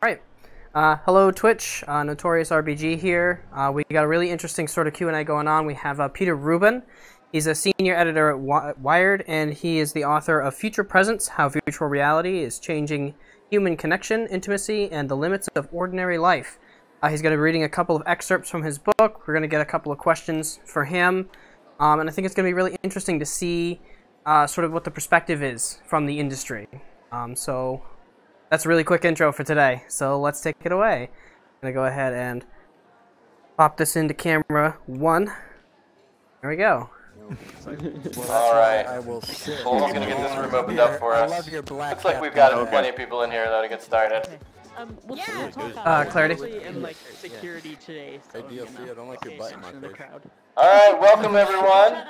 Alright, hello Twitch, Notorious RBG here. We got a really interesting sort of Q&A going on. We have Peter Rubin. He's a senior editor at Wired, and he is the author of Future Presence, How Virtual Reality is Changing Human Connection, Intimacy, and the Limits of Ordinary Life. He's going to be reading a couple of excerpts from his book. We're going to get a couple of questions for him, and I think it's going to be really interesting to see sort of what the perspective is from the industry. So that's a really quick intro for today, so let's take it away. I'm going to go ahead and pop this into camera 1. There we go. Alright, Cole's gonna get this room opened up for us. Looks like we've got plenty of people in here though to get started. Clarity. And like security today. So, I don't like your butt in my face. Alright, welcome everyone.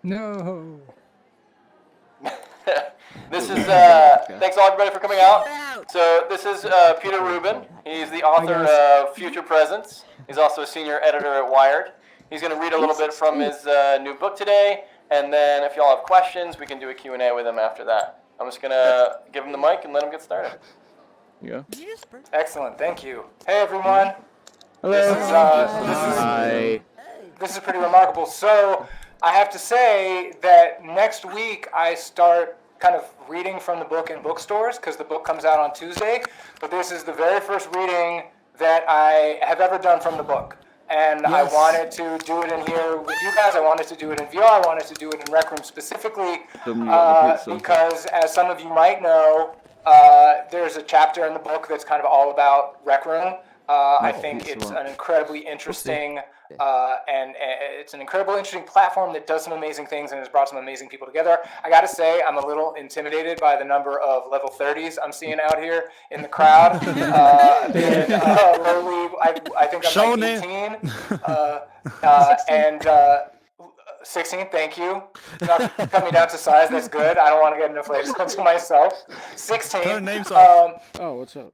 No. This is, thanks all everybody for coming out. So this is Peter Rubin. He's the author of Future Presence. He's also a senior editor at Wired. He's going to read a little bit from his new book today, and then if y'all have questions, we can do a Q&A with him after that. I'm just going to give him the mic and let him get started. Yeah. Excellent, thank you. Hey everyone. Hello. This is pretty remarkable. So I have to say that next week I start kind of reading from the book in bookstores because the book comes out on Tuesday, but this is the very first reading that I have ever done from the book. And I wanted to do it in here with you guys. I wanted to do it in VR. I wanted to do it in Rec Room specifically because, as some of you might know, there's a chapter in the book that's kind of all about Rec Room. I think it's an incredibly interesting and it's an incredibly interesting platform that does some amazing things and has brought some amazing people together. I got to say, I'm a little intimidated by the number of level 30s I'm seeing out here in the crowd. I think I'm like 18 and 16. Thank you. Not cut me down to size. That's good. I don't want to get inflated to myself. 16. What's up?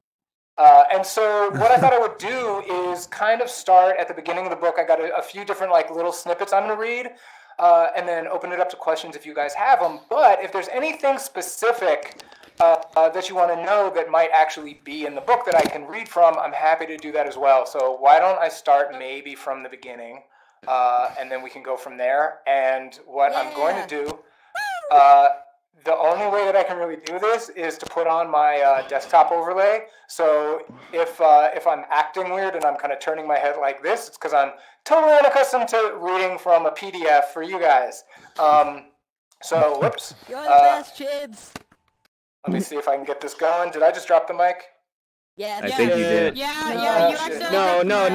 And so what I thought I would do is kind of start at the beginning of the book. I got a few different like little snippets I'm going to read, and then open it up to questions if you guys have them. But if there's anything specific that you want to know that might actually be in the book that I can read from, I'm happy to do that as well. So why don't I start maybe from the beginning, and then we can go from there. And what I'm going to do, the only way that I can really do this is to put on my desktop overlay. So if I'm acting weird and I'm kind of turning my head like this, it's because I'm totally unaccustomed to reading from a PDF for you guys. So, whoops. You're the best, kids. Let me see if I can get this going. Did I just drop the mic? Yeah, I think you did. Yeah, you accidentally. No,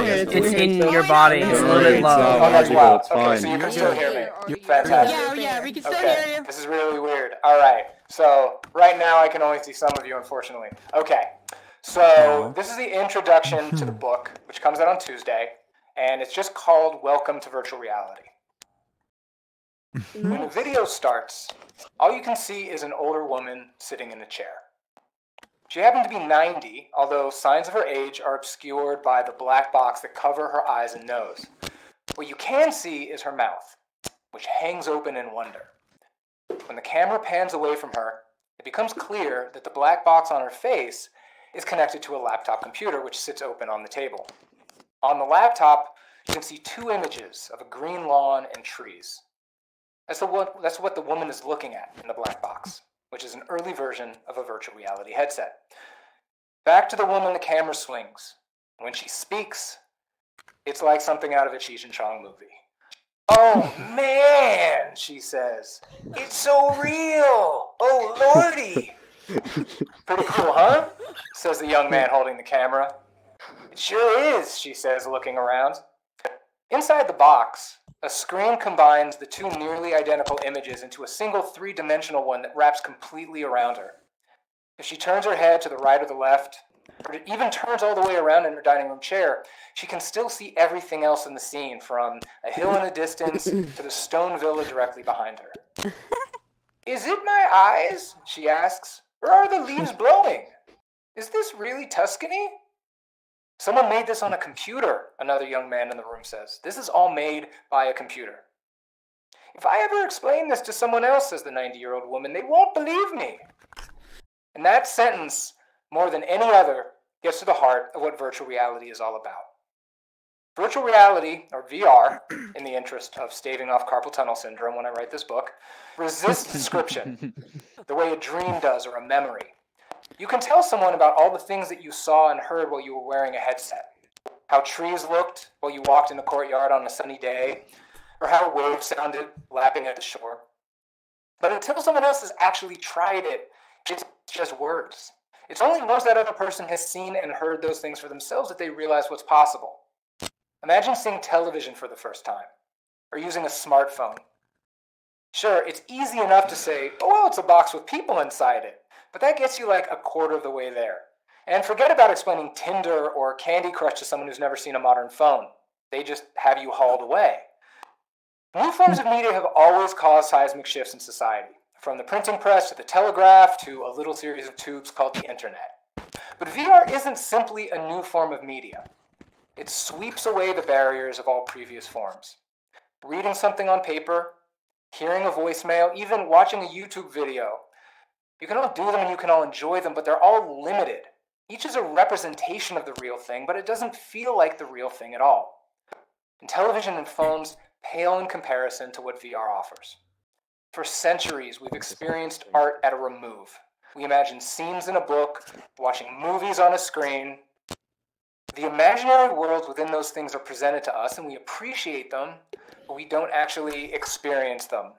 it's in your body. It's a little bit low. Oh, that's wild. It's Okay, fine. so you can still hear me. Fantastic. Yeah, we can still hear you. This is really weird. All right. So right now I can only see some of you, unfortunately. Okay. So this is the introduction to the book, which comes out on Tuesday, and it's just called Welcome to Virtual Reality. When the video starts, all you can see is an older woman sitting in a chair. She happened to be 90, although signs of her age are obscured by the black box that cover her eyes and nose. What you can see is her mouth, which hangs open in wonder. When the camera pans away from her, it becomes clear that the black box on her face is connected to a laptop computer which sits open on the table. On the laptop, you can see 2 images of a green lawn and trees. That's what the woman is looking at in the black box, which is an early version of a virtual reality headset. Back to the woman the camera swings. When she speaks, it's like something out of a Cheech and Chong movie. "Oh man," she says. "It's so real. Oh lordy." "Pretty cool, huh?" says the young man holding the camera. "It sure is," she says, looking around. Inside the box, a screen combines the 2 nearly identical images into a single 3-dimensional one that wraps completely around her. If she turns her head to the right or the left, or even turns all the way around in her dining room chair, she can still see everything else in the scene, from a hill in the distance to the stone villa directly behind her. "Is it my eyes?" she asks. "Or are the leaves blowing? Is this really Tuscany?" "Someone made this on a computer," another young man in the room says. "This is all made by a computer." "If I ever explain this to someone else," says the 90-year-old woman, "they won't believe me." And that sentence, more than any other, gets to the heart of what virtual reality is all about. Virtual reality, or VR, in the interest of staving off carpal tunnel syndrome when I write this book, resists description the way a dream does or a memory. You can tell someone about all the things that you saw and heard while you were wearing a headset. How trees looked while you walked in the courtyard on a sunny day, or how waves sounded lapping at the shore. But until someone else has actually tried it, it's just words. It's only once that other person has seen and heard those things for themselves that they realize what's possible. Imagine seeing television for the first time, or using a smartphone. Sure, it's easy enough to say, oh, well, it's a box with people inside it, but that gets you like a quarter of the way there. And forget about explaining Tinder or Candy Crush to someone who's never seen a modern phone. They just have you hauled away. New forms of media have always caused seismic shifts in society, from the printing press to the telegraph to a little series of tubes called the internet. But VR isn't simply a new form of media. It sweeps away the barriers of all previous forms. Reading something on paper, hearing a voicemail, even watching a YouTube video. You can all do them and you can all enjoy them, but they're all limited. Each is a representation of the real thing, but it doesn't feel like the real thing at all. And television and phones pale in comparison to what VR offers. For centuries, we've experienced art at a remove. We imagine scenes in a book, watching movies on a screen. The imaginary worlds within those things are presented to us, and we appreciate them, but we don't actually experience them.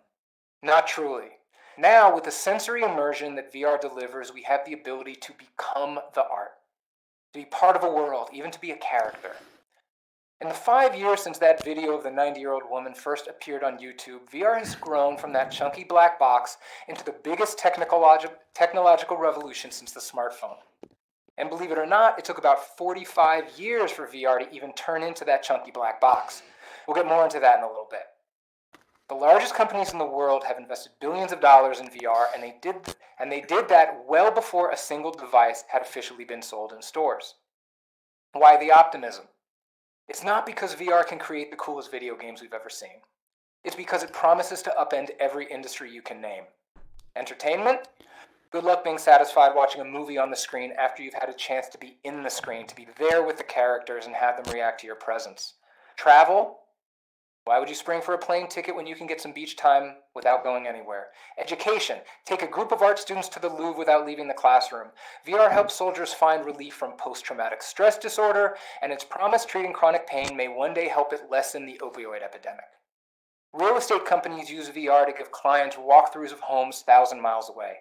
Not truly. Now, with the sensory immersion that VR delivers, we have the ability to become the art, to be part of a world, even to be a character. In the 5 years since that video of the 90-year-old woman first appeared on YouTube, VR has grown from that chunky black box into the biggest technological revolution since the smartphone. And believe it or not, it took about 45 years for VR to even turn into that chunky black box. We'll get more into that in a little bit. The largest companies in the world have invested billions of dollars in VR, and they did that well before a single device had officially been sold in stores. Why the optimism? It's not because VR can create the coolest video games we've ever seen. It's because it promises to upend every industry you can name. Entertainment? Good luck being satisfied watching a movie on the screen after you've had a chance to be in the screen, to be there with the characters and have them react to your presence. Travel? Why would you spring for a plane ticket when you can get some beach time without going anywhere? Education. Take a group of art students to the Louvre without leaving the classroom. VR helps soldiers find relief from post-traumatic stress disorder, and its promise treating chronic pain may one day help it lessen the opioid epidemic. Real estate companies use VR to give clients walkthroughs of homes 1,000 miles away.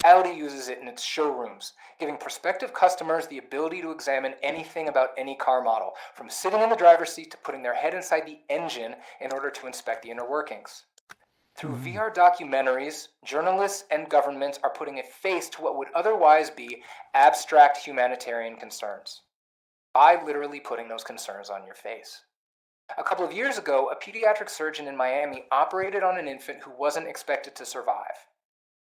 Audi uses it in its showrooms, giving prospective customers the ability to examine anything about any car model, from sitting in the driver's seat to putting their head inside the engine in order to inspect the inner workings. Through VR documentaries, journalists and governments are putting a face to what would otherwise be abstract humanitarian concerns, by literally putting those concerns on your face. A couple of years ago, a pediatric surgeon in Miami operated on an infant who wasn't expected to survive.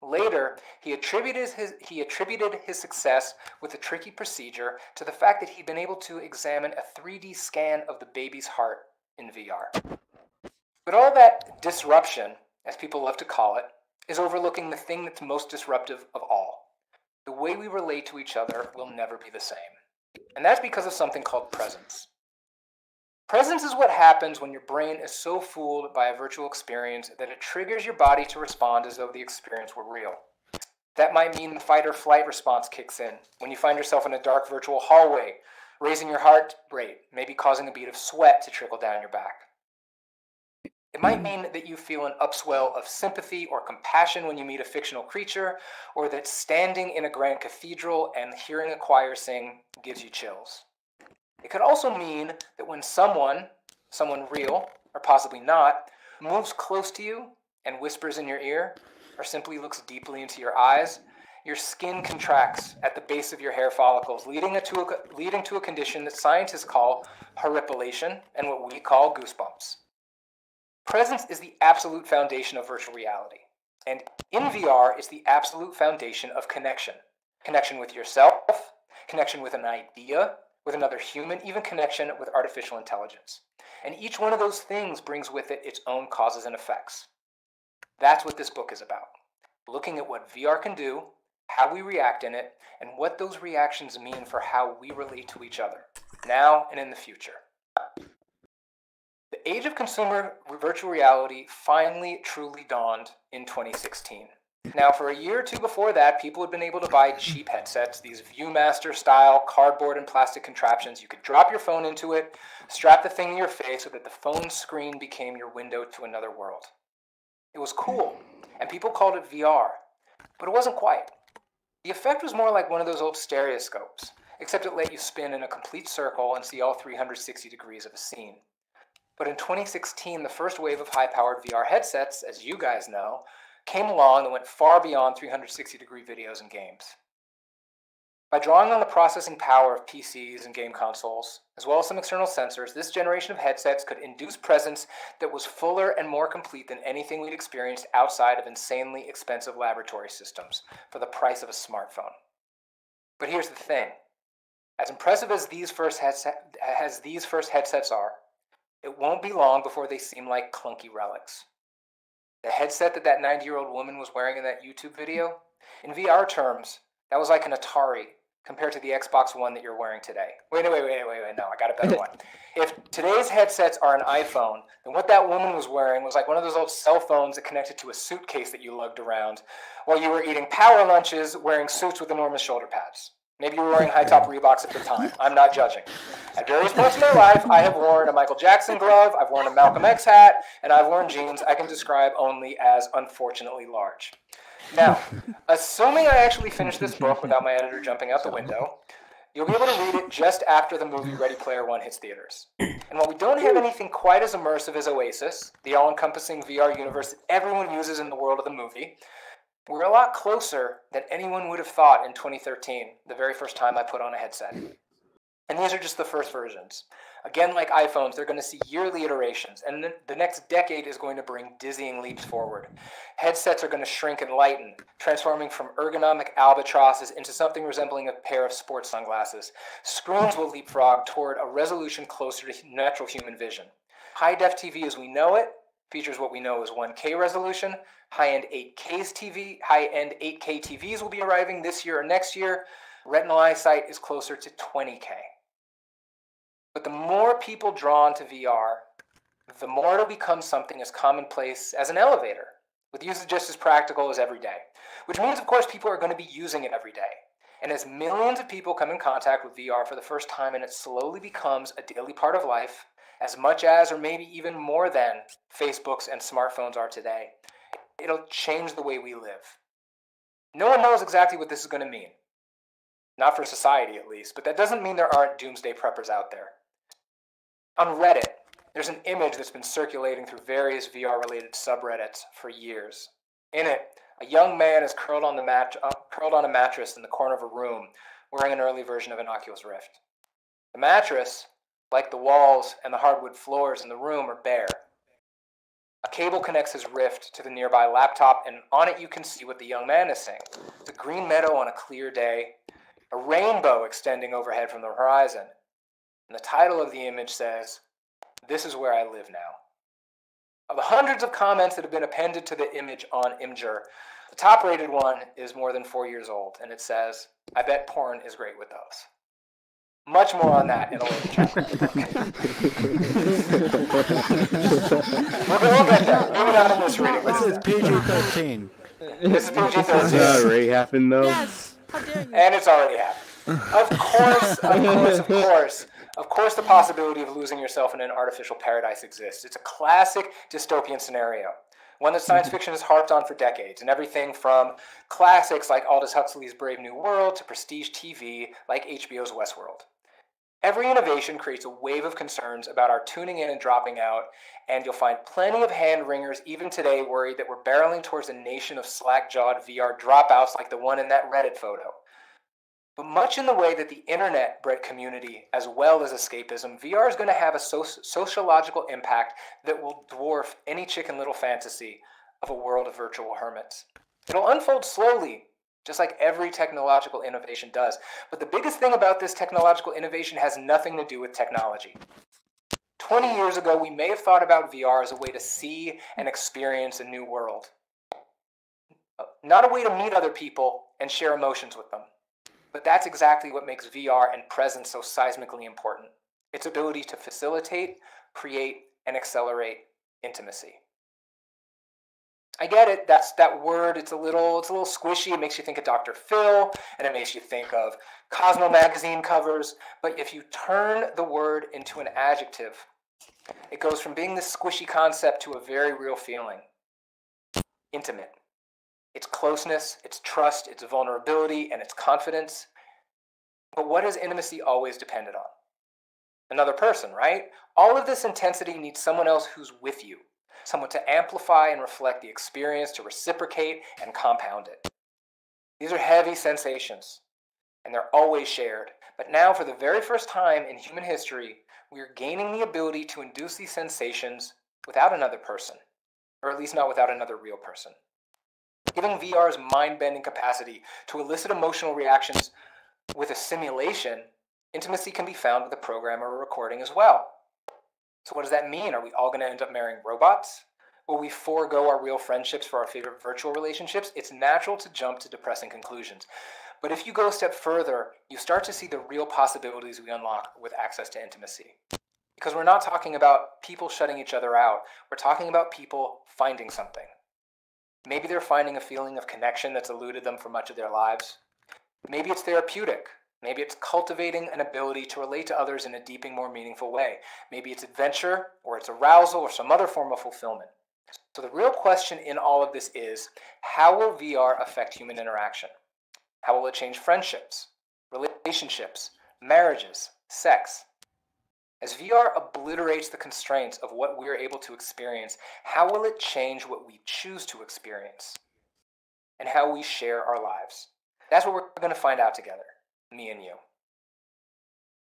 Later, he attributed his success with a tricky procedure to the fact that he'd been able to examine a 3D scan of the baby's heart in VR. But all that disruption, as people love to call it, is overlooking the thing that's most disruptive of all. The way we relate to each other will never be the same. And that's because of something called presence. Presence is what happens when your brain is so fooled by a virtual experience that it triggers your body to respond as though the experience were real. That might mean the fight or flight response kicks in when you find yourself in a dark virtual hallway, raising your heart rate, maybe causing a bead of sweat to trickle down your back. It might mean that you feel an upswell of sympathy or compassion when you meet a fictional creature, or that standing in a grand cathedral and hearing a choir sing gives you chills. It could also mean that when someone real, or possibly not, moves close to you and whispers in your ear, or simply looks deeply into your eyes, your skin contracts at the base of your hair follicles, leading to a condition that scientists call horripilation and what we call goosebumps. Presence is the absolute foundation of virtual reality. And in VR, it's the absolute foundation of connection. Connection with yourself, connection with an idea, with another human, even connection with artificial intelligence. And each one of those things brings with it its own causes and effects. That's what this book is about. Looking at what VR can do, how we react in it, and what those reactions mean for how we relate to each other, now and in the future. The age of consumer virtual reality finally truly dawned in 2016. Now, for a year or two before that, people had been able to buy cheap headsets, these Viewmaster-style cardboard and plastic contraptions. You could drop your phone into it, strap the thing in your face so that the phone screen became your window to another world. It was cool, and people called it VR, but it wasn't quite. The effect was more like one of those old stereoscopes, except it let you spin in a complete circle and see all 360 degrees of a scene. But in 2016, the first wave of high-powered VR headsets, as you guys know, came along that went far beyond 360-degree videos and games. By drawing on the processing power of PCs and game consoles, as well as some external sensors, this generation of headsets could induce presence that was fuller and more complete than anything we'd experienced outside of insanely expensive laboratory systems for the price of a smartphone. But here's the thing. As impressive as these first headsets are, it won't be long before they seem like clunky relics. The headset that 90-year-old woman was wearing in that YouTube video, in VR terms, that was like an Atari compared to the Xbox One that you're wearing today. Wait, no, I got a better one. If today's headsets are an iPhone, then what that woman was wearing was like one of those old cell phones that connected to a suitcase that you lugged around while you were eating power lunches wearing suits with enormous shoulder pads. Maybe you were wearing high-top Reeboks at the time. I'm not judging. At various points in my life, I have worn a Michael Jackson glove, I've worn a Malcolm X hat, and I've worn jeans I can describe only as unfortunately large. Now, assuming I actually finish this book without my editor jumping out the window, you'll be able to read it just after the movie Ready Player One hits theaters. And while we don't have anything quite as immersive as Oasis, the all-encompassing VR universe that everyone uses in the world of the movie, we're a lot closer than anyone would have thought in 2013, the very first time I put on a headset. And these are just the first versions. Again, like iPhones, they're going to see yearly iterations, and the next decade is going to bring dizzying leaps forward. Headsets are going to shrink and lighten, transforming from ergonomic albatrosses into something resembling a pair of sports sunglasses. Screens will leapfrog toward a resolution closer to natural human vision. High-def TV as we know it features what we know as 1K resolution. High-end 8K TVs will be arriving this year or next year. Retinal eyesight is closer to 20K. But the more people drawn to VR, the more it'll become something as commonplace as an elevator, with usage just as practical as every day. Which means, of course, people are going to be using it every day. And as millions of people come in contact with VR for the first time and it slowly becomes a daily part of life, as much as, or maybe even more than, Facebooks and smartphones are today, it'll change the way we live. No one knows exactly what this is going to mean. Not for society, at least, but that doesn't mean there aren't doomsday preppers out there. On Reddit, there's an image that's been circulating through various VR-related subreddits for years. In it, a young man is curled on a mattress in the corner of a room, wearing an early version of an Oculus Rift. The mattress, like the walls and the hardwood floors in the room, are bare. A cable connects his Rift to the nearby laptop, and on it you can see what the young man is seeing. It's a green meadow on a clear day, a rainbow extending overhead from the horizon. And the title of the image says, "This is where I live now." Of the hundreds of comments that have been appended to the image on Imgur, the top-rated one is more than 4 years old, and it says, "I bet porn is great with those." Much more on that in a later chapter. We'll get there. Moving on in this reading. This is PG-13. This is PG-13. That already happened, though. Yes! How dare you? And it's already happened. Of course, the possibility of losing yourself in an artificial paradise exists. It's a classic dystopian scenario, one that science fiction has harped on for decades, and everything from classics like Aldous Huxley's Brave New World to prestige TV like HBO's Westworld. Every innovation creates a wave of concerns about our tuning in and dropping out, and you'll find plenty of hand-wringers even today worried that we're barreling towards a nation of slack-jawed VR dropouts like the one in that Reddit photo. But much in the way that the internet bred community, as well as escapism, VR is going to have a sociological impact that will dwarf any Chicken Little fantasy of a world of virtual hermits. It'll unfold slowly, just like every technological innovation does. But the biggest thing about this technological innovation has nothing to do with technology. 20 years ago, we may have thought about VR as a way to see and experience a new world. Not a way to meet other people and share emotions with them. But that's exactly what makes VR and presence so seismically important. Its ability to facilitate, create, and accelerate intimacy. I get it, that word, it's a little squishy. It makes you think of Dr. Phil, and it makes you think of Cosmo magazine covers. But if you turn the word into an adjective, it goes from being this squishy concept to a very real feeling. Intimate. It's closeness, it's trust, it's vulnerability, and it's confidence. But what has intimacy always depended on? Another person, right? All of this intensity needs someone else who's with you. Someone to amplify and reflect the experience, to reciprocate and compound it. These are heavy sensations, and they're always shared. But now, for the very first time in human history, we are gaining the ability to induce these sensations without another person, or at least not without another real person. Given VR's mind-bending capacity to elicit emotional reactions with a simulation, intimacy can be found with a program or a recording as well. So what does that mean? Are we all going to end up marrying robots? Will we forego our real friendships for our favorite virtual relationships? It's natural to jump to depressing conclusions. But if you go a step further, you start to see the real possibilities we unlock with access to intimacy. Because we're not talking about people shutting each other out. We're talking about people finding something. Maybe they're finding a feeling of connection that's eluded them for much of their lives. Maybe it's therapeutic. Maybe it's cultivating an ability to relate to others in a deeper, more meaningful way. Maybe it's adventure, or it's arousal, or some other form of fulfillment. So the real question in all of this is, how will VR affect human interaction? How will it change friendships, relationships, marriages, sex? As VR obliterates the constraints of what we're able to experience, how will it change what we choose to experience? And how we share our lives? That's what we're going to find out together, me and you.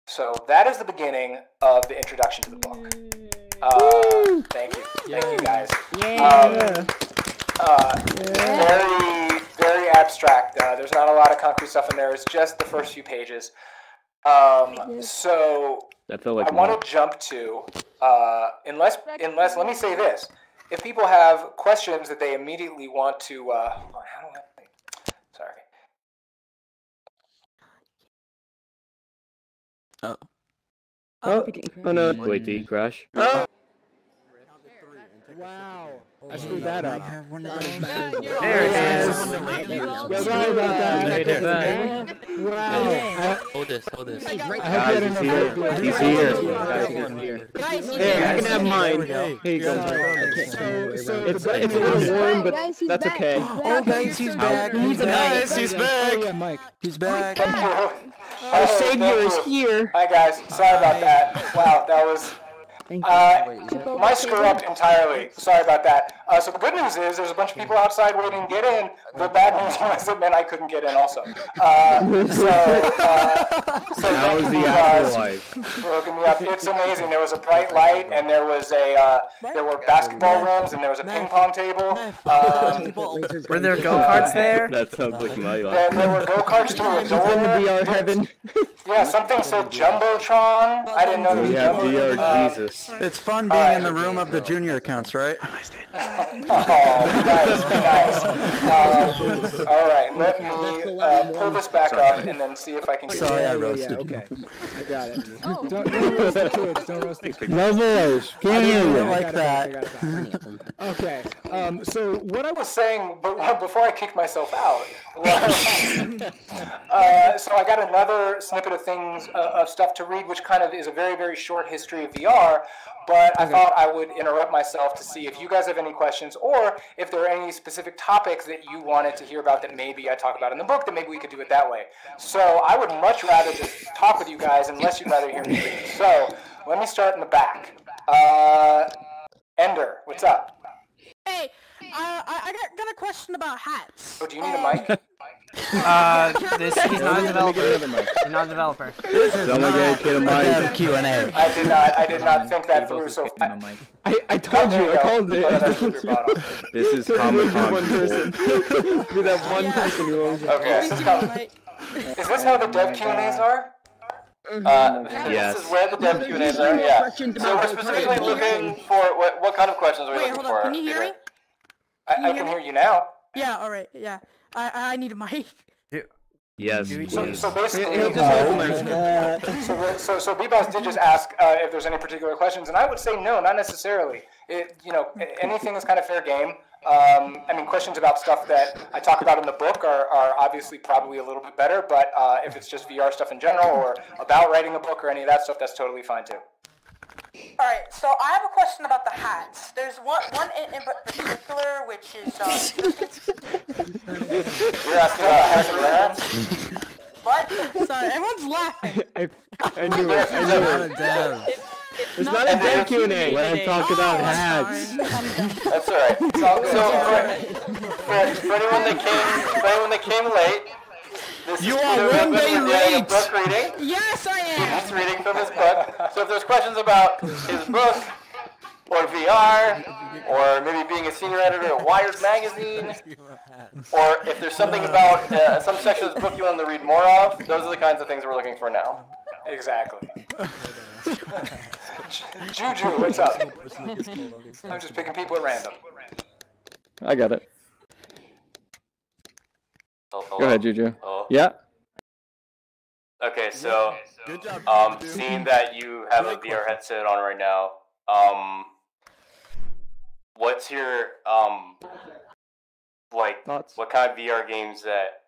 So that is the beginning of the introduction to the book. Thank you. Thank you, guys. Very, very abstract. There's not a lot of concrete stuff in there. It's just the first few pages. So That felt like I want to jump to, unless, let me say this. If people have questions that they immediately want to, hold on, how do I, sorry. Oh no! Wait, did he crash? Wow. I screwed that up. There it is. Sorry about that. Wow. Hold this. I hope you had enough. He's here. Hey, I can have mine. Here you go. It's a little warm, but that's okay. Oh, guys, he's back. He's back. Yeah, Mike. He's back. Our savior is here. Hi guys, sorry about that. Wow, that was my screw up entirely. Sorry about that. So the good news is there's a bunch of people outside waiting to get in. The bad news was it meant I couldn't get in also. How was the afterlife? For hooking me up. It's amazing. There was a bright light, and there was there were basketball rooms, and there was a ping pong table. Were there go-karts there? That sounds like my life. There were go-karts through a door. In the VR heaven. Yeah, something said Jumbotron. I didn't know there was We have Jumbotron. VR Jesus. It's fun being in the room of the junior accounts, right? Oh, nice. All right, let me pull this back up and then see if I can get Sorry, it. I roasted. Yeah, okay. I got it. Don't roast the kids. Don't roast the kids. No voice. Can't hear you I like got it, that. Okay. So what I I was was saying before I kicked myself out. So I got another snippet of things of stuff to read, which kind of is a very, very short history of VR. But I thought I would interrupt myself to see if you guys have any questions, or if there are any specific topics that you wanted to hear about that maybe I talk about in the book, that maybe we could do it that way. So I would much rather just talk with you guys, unless you'd rather hear me read. So let me start in the back. Ender, what's up? Hey, I got a question about hats. Oh, do you need a mic? He's not a developer. He's not a developer. Someone get a mic. Q&A. I did not think that through. So I told you. I called it. This is Comic-Con. One person. Be that one person who owns it. Okay. Is this how the dev Q&As are? Yes. This is where the dev Q&As are. Yeah. So we're specifically looking for what kind of questions are we Wait, looking hold for? on. Can you hear me? I can hear you now. Yeah. All right. Yeah. I need a mic. Yes. So basically, He'll just so B-Boss did just ask if there's any particular questions, and I would say no, not necessarily. Anything is kind of fair game. I mean, questions about stuff that I talk about in the book are obviously probably a little bit better, but if it's just VR stuff in general or about writing a book or any of that stuff, that's totally fine too. All right, so I have a question about the hats. There's one in particular, which is You're asking about hats and hats? what? Sorry, everyone's laughing. I knew it. It's not a dead Q&A. Let him talk about hats. That's all right. So for anyone that came late, this You is are Peter one Rubin day doing a late. book reading. Yes, I am. He's reading from his book. So if there's questions about his book, or VR, or maybe being a senior editor at Wired magazine, or if there's something about some section of the book you want to read more of, those are the kinds of things we're looking for now. Exactly. Juju, what's up? I'm just picking people at random. I got it. Hello? Go ahead, Juju. Hello? Yeah. Okay, so seeing that you have a VR headset on right now, what's your Thoughts? what kind of VR games that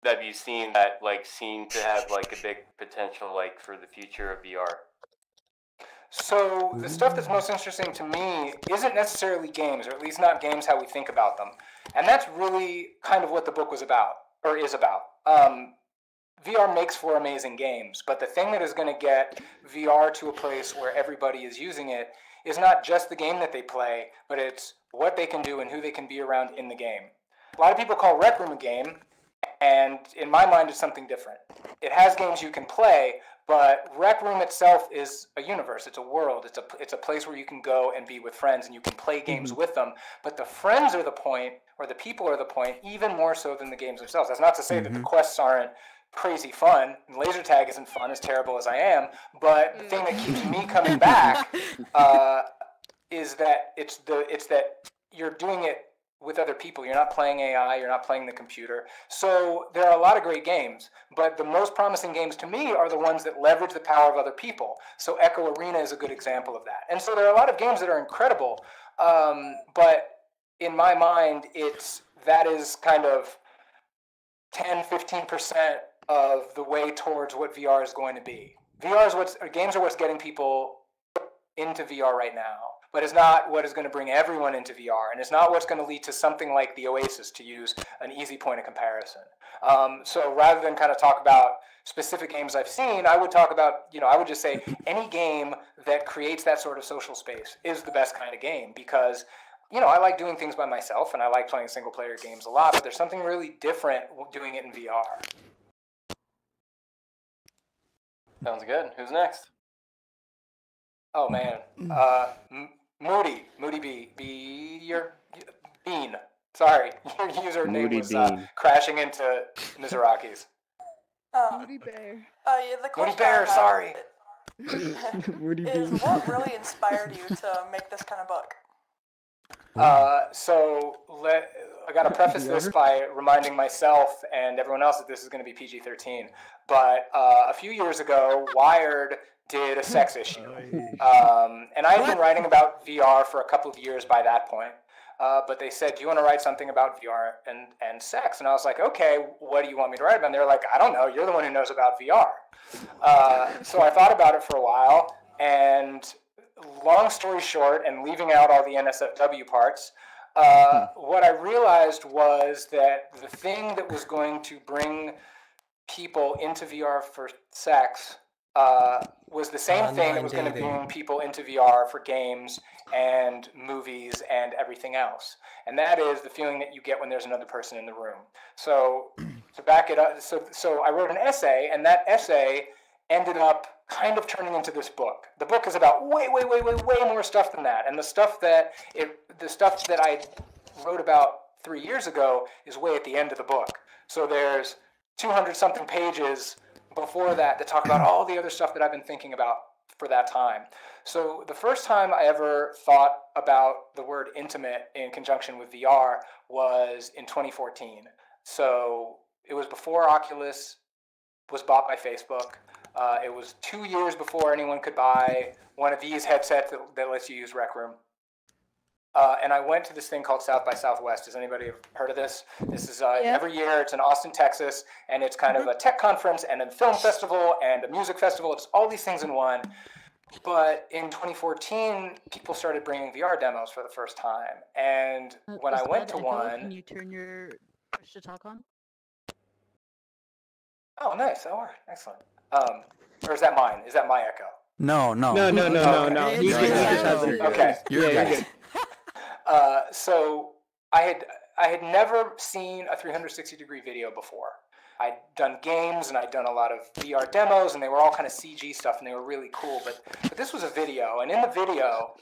have you seen that seem to have a big potential for the future of VR? So the stuff that's most interesting to me isn't necessarily games, or at least not games how we think about them. And that's really kind of what the book was about, or is about. VR makes for amazing games, but the thing that is going to get VR to a place where everybody is using it is not just the game that they play, but it's what they can do and who they can be around in the game. A lot of people call Rec Room a game, and in my mind it's something different. It has games you can play, but Rec Room itself is a universe. It's a world. It's a place where you can go and be with friends, and you can play games with them. But the friends are the point, or the people are the point, even more so than the games themselves. That's not to say that the quests aren't crazy fun, and laser tag isn't fun, as terrible as I am, but the thing that keeps me coming back is that it's that you're doing it with other people. You're not playing AI, you're not playing the computer. So there are a lot of great games, but the most promising games to me are the ones that leverage the power of other people. So Echo Arena is a good example of that. And so there are a lot of games that are incredible, but in my mind, that is kind of 10-15% of the way towards what VR is going to be. Games are what's getting people into VR right now, but it's not what is going to bring everyone into VR, and it's not what's going to lead to something like the Oasis, to use an easy point of comparison. So rather than kind of talk about specific games I've seen, I would talk about, I would just say any game that creates that sort of social space is the best kind of game, because I like doing things by myself, and I like playing single-player games a lot, but there's something really different doing it in VR. Sounds good. Who's next? Oh, man. Moody Bean. Sorry, your username Moody was Bean. crashing into Mizuraki's. Moody Bear. Yeah, the Moody question Bear, I have sorry. is what really inspired you to make this kind of book? I got to preface this by reminding myself and everyone else that this is going to be PG-13. But a few years ago, Wired did a sex issue. And I had been writing about VR for a couple of years by that point. But they said, do you want to write something about VR and sex? And I was like, okay, what do you want me to write about? And they were like, I don't know. You're the one who knows about VR. So I thought about it for a while, and long story short, and leaving out all the NSFW parts, what I realized was that the thing that was going to bring people into VR for sex was the same thing that was going to bring people into VR for games and movies and everything else. And that is the feeling that you get when there's another person in the room. So to back it up, so I wrote an essay, and that essay ended up kind of turning into this book. The book is about way more stuff than that. And the stuff that I wrote about 3 years ago is way at the end of the book. So there's 200-something pages before that talk about all the other stuff that I've been thinking about for that time. So the first time I ever thought about the word intimate in conjunction with VR was in 2014. So before Oculus was bought by Facebook. It was 2 years before anyone could buy one of these headsets that lets you use Rec Room. And I went to this thing called South by Southwest. Has anybody heard of this? This is every year. It's in Austin, Texas, and it's kind of a tech conference and a film festival and a music festival. It's all these things in one. But in 2014, people started bringing VR demos for the first time. And when I went to one... Can you turn your push to talk on? Oh, nice. That worked. Excellent. Or is that mine? Is that my echo? No. No. Okay. You're good. So I had never seen a 360-degree video before. I'd done games and I'd done a lot of VR demos, and they were all kind of CG stuff, and they were really cool. But this was a video, and in the video,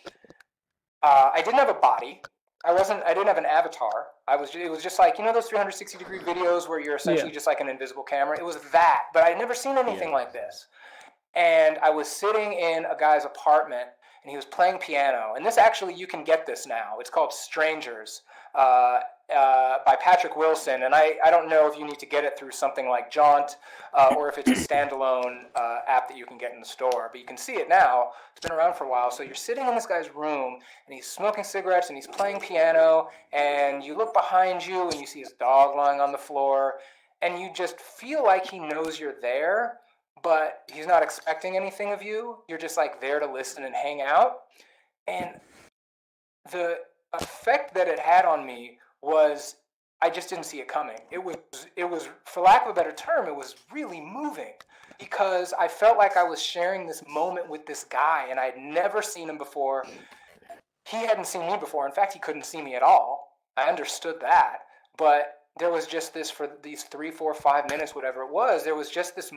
I didn't have a body. I didn't have an avatar. It was just like, those 360-degree videos where you're essentially just like an invisible camera. It was that, but I'd never seen anything like this. And I was sitting in a guy's apartment, and he was playing piano. And this actually, you can get this now. It's called Strangers by Patrick Wilson. And I don't know if you need to get it through something like Jaunt or if it's a standalone app that you can get in the store. But you can see it now. It's been around for a while. So you're sitting in this guy's room, and he's smoking cigarettes, and he's playing piano. And you look behind you, and you see his dog lying on the floor. And you just feel like he knows you're there, but he's not expecting anything of you. You're just like there to listen and hang out. And the effect that it had on me was I just didn't see it coming. It was, for lack of a better term, it was really moving because I felt like I was sharing this moment with this guy, and I had never seen him before. He hadn't seen me before. In fact, he couldn't see me at all. I understood that, but there was just this, for these 3, 4, 5 minutes, whatever it was, there was just this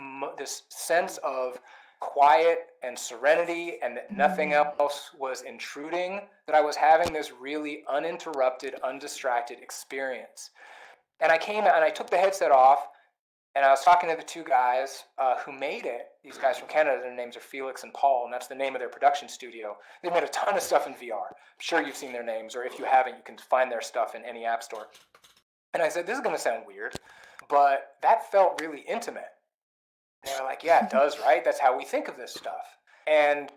sense of quiet and serenity, and that nothing else was intruding, that I was having this really uninterrupted, undistracted experience. And I came out and I took the headset off, and I was talking to the two guys who made it. These guys from Canada, their names are Felix and Paul, and that's the name of their production studio. They made a ton of stuff in VR. I'm sure you've seen their names, or if you haven't, you can find their stuff in any app store. And I said, this is going to sound weird, but that felt really intimate. And they were like, yeah, it does, right? That's how we think of this stuff. And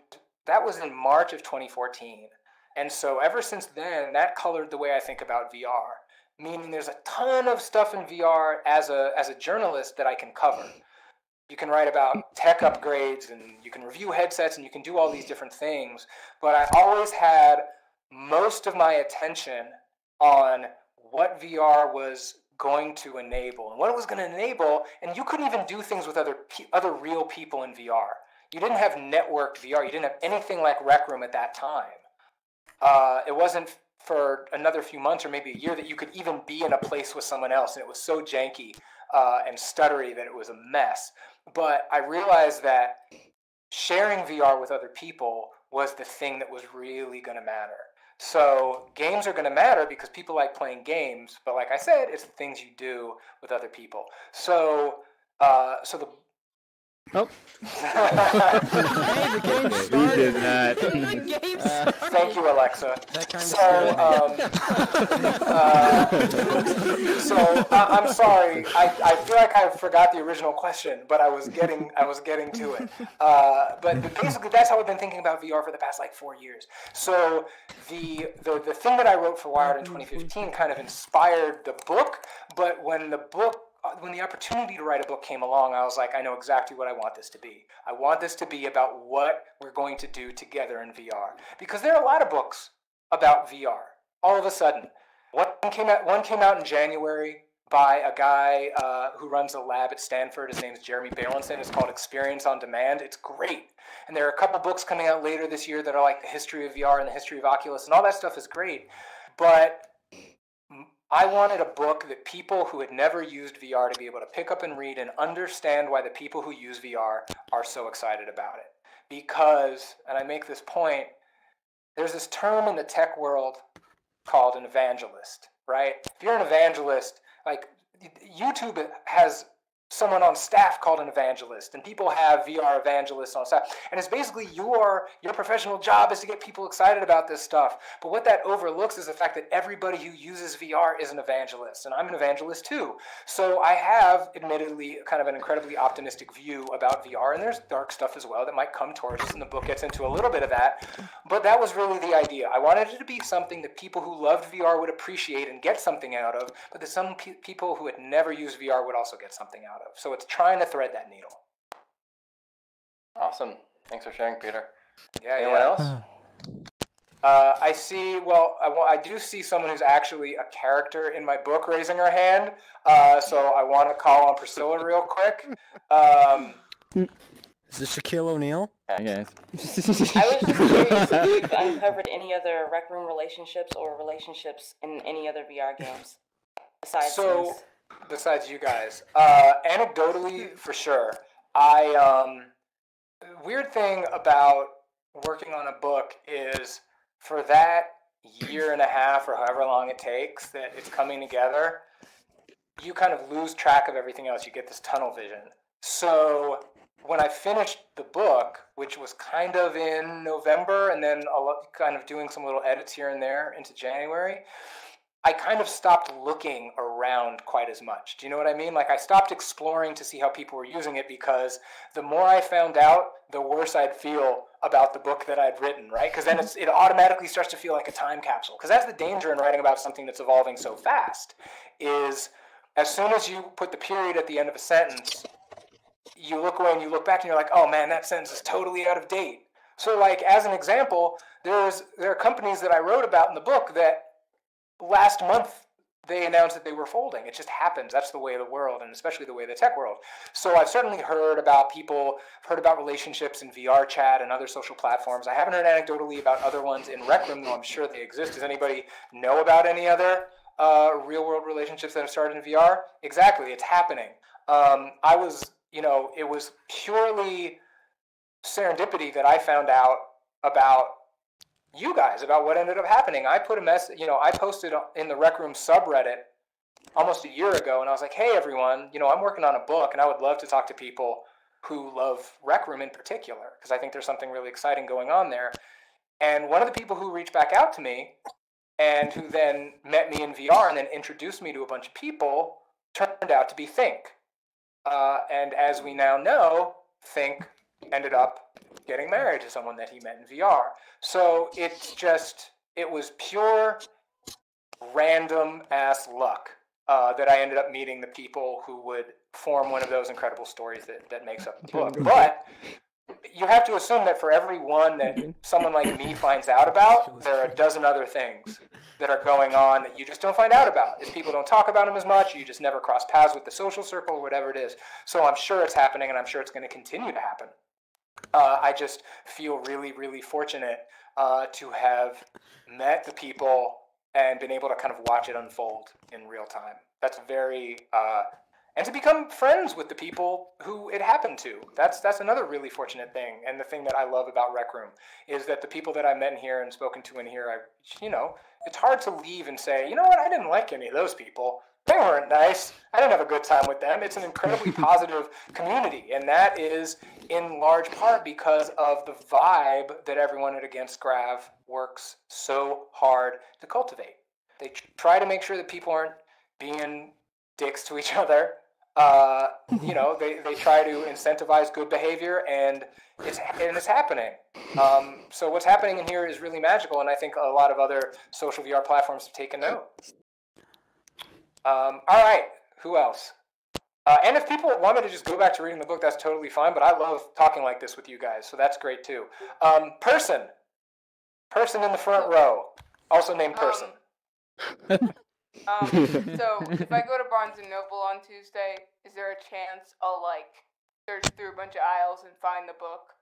that was in March of 2014. And so ever since then, that colored the way I think about VR, meaning there's a ton of stuff in VR as a journalist that I can cover. You can write about tech upgrades, and you can review headsets, and you can do all these different things. But I always had most of my attention on what VR was going to enable and what it was going to enable. And you couldn't even do things with other real people in VR. You didn't have networked VR. You didn't have anything like Rec Room at that time. It wasn't for another few months or maybe a year that you could even be in a place with someone else. And it was so janky and stuttery that it was a mess. But I realized that sharing VR with other people was the thing that was really going to matter. So games are going to matter because people like playing games, but like I said, it's the things you do with other people. So the... Oh. Hey, the game started. Who did that? The game started. Thank you, Alexa. I'm sorry. I feel like I forgot the original question, but I was getting to it. But basically, that's how I've been thinking about VR for the past 4 years. So the thing that I wrote for Wired in 2015 kind of inspired the book, but when the opportunity to write a book came along, I was like, I know exactly what I want this to be. I want this to be about what we're going to do together in VR. Because there are a lot of books about VR. All of a sudden, one came out in January by a guy who runs a lab at Stanford. His name is Jeremy Bailenson. It's called Experience on Demand. It's great. And there are a couple books coming out later this year that are like the history of VR and the history of Oculus, and all that stuff is great. But I wanted a book that people who had never used VR to be able to pick up and read and understand why the people who use VR are so excited about it. Because, and I make this point, there's this term in the tech world called an evangelist, right? If you're an evangelist, like YouTube has someone on staff called an evangelist, and people have VR evangelists on staff. And it's basically your professional job is to get people excited about this stuff. But what that overlooks is the fact that everybody who uses VR is an evangelist, and I'm an evangelist too. So I have, admittedly, kind of an incredibly optimistic view about VR, and there's dark stuff as well that might come towards us, and the book gets into a little bit of that. But that was really the idea. I wanted it to be something that people who loved VR would appreciate and get something out of, but that some people who had never used VR would also get something out of. So it's trying to thread that needle. Awesome. Thanks for sharing, Peter. Yeah, Anyone else? I see, well, I do see someone who's actually a character in my book raising her hand, so I want to call on Priscilla real quick. Is this Shaquille O'Neal? Hey, guys. I was just curious if you've uncovered any other Rec Room relationships or relationships in any other VR games besides Sims. Besides you guys, anecdotally, for sure. Weird thing about working on a book is for that year and a half or however long it takes that it's coming together, you kind of lose track of everything else. You get this tunnel vision. So when I finished the book, which was kind of in November and then kind of doing some little edits here and there into January, I kind of stopped looking around quite as much. Do you know what I mean? Like, I stopped exploring to see how people were using it because the more I found out, the worse I'd feel about the book that I'd written, right? Because then it automatically starts to feel like a time capsule. Because that's the danger in writing about something that's evolving so fast, is as soon as you put the period at the end of a sentence, you look away and you look back and you're like, oh man, that sentence is totally out of date. So, like, as an example, there are companies that I wrote about in the book that last month they announced that they were folding. It just happens. That's the way of the world, and especially the way of the tech world. So I've certainly heard about relationships in VR chat and other social platforms. I haven't heard anecdotally about other ones in Rec Room, though I'm sure they exist. Does anybody know about any other real-world relationships that have started in VR? Exactly, it's happening. It was purely serendipity that I found out about you guys, about what ended up happening. I put I posted in the Rec Room subreddit almost a year ago, and I was like, hey everyone, I'm working on a book, and I would love to talk to people who love Rec Room in particular, because I think there's something really exciting going on there. And one of the people who reached back out to me, and who then met me in VR and then introduced me to a bunch of people, turned out to be Think. And as we now know, Think ended up getting married to someone that he met in VR. So it was pure random ass luck that I ended up meeting the people who would form one of those incredible stories that makes up the book. But you have to assume that for every one that someone like me finds out about, there are a dozen other things that are going on that you just don't find out about. If people don't talk about them as much, you just never cross paths with the social circle or whatever it is. So I'm sure it's happening, and I'm sure it's going to continue to happen. I just feel really, really fortunate to have met the people and been able to kind of watch it unfold in real time. That's very... and to become friends with the people who it happened to. That's another really fortunate thing. And the thing that I love about Rec Room is that the people that I met in here and spoken to in here, it's hard to leave and say, you know what, I didn't like any of those people. They weren't nice. I didn't have a good time with them. It's an incredibly positive community, and that is in large part because of the vibe that everyone at Against Grav works so hard to cultivate. They try to make sure that people aren't being dicks to each other. They try to incentivize good behavior, and it's happening. So what's happening in here is really magical, and I think a lot of other social VR platforms have taken note. All right, who else? And if people want me to just go back to reading the book, that's totally fine, but I love talking like this with you guys, so that's great too. Person in the front row, also named Person. So if I go to Barnes & Noble on Tuesday, is there a chance I'll, search through a bunch of aisles and find the book?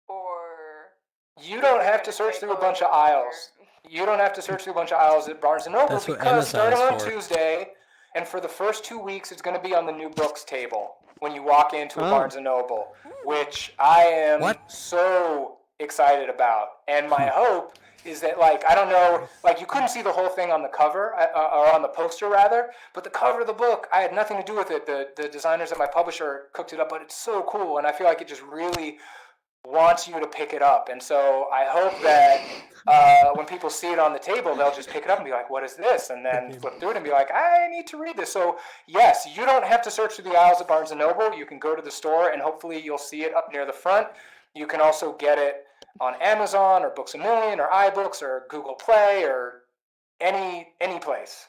Or... You don't have to search through a bunch of aisles. You don't have to search through a bunch of aisles at Barnes & Noble because starting on Tuesday, and for the first 2 weeks, it's going to be on the new books table when you walk into a Barnes & Noble, which I am so excited about. And my hope is that, like, I don't know, like, you couldn't see the whole thing on the cover, or on the poster, rather, but the cover of the book, I had nothing to do with it. The designers at my publisher cooked it up, but it's so cool, and I feel like it just really wants you to pick it up. And so I hope that when people see it on the table, they'll just pick it up and be like, what is this? And then flip through it and be like, I need to read this. So, yes, you don't have to search through the aisles at Barnes & Noble. You can go to the store, and hopefully you'll see it up near the front. You can also get it on Amazon or Books A Million or iBooks or Google Play or any place.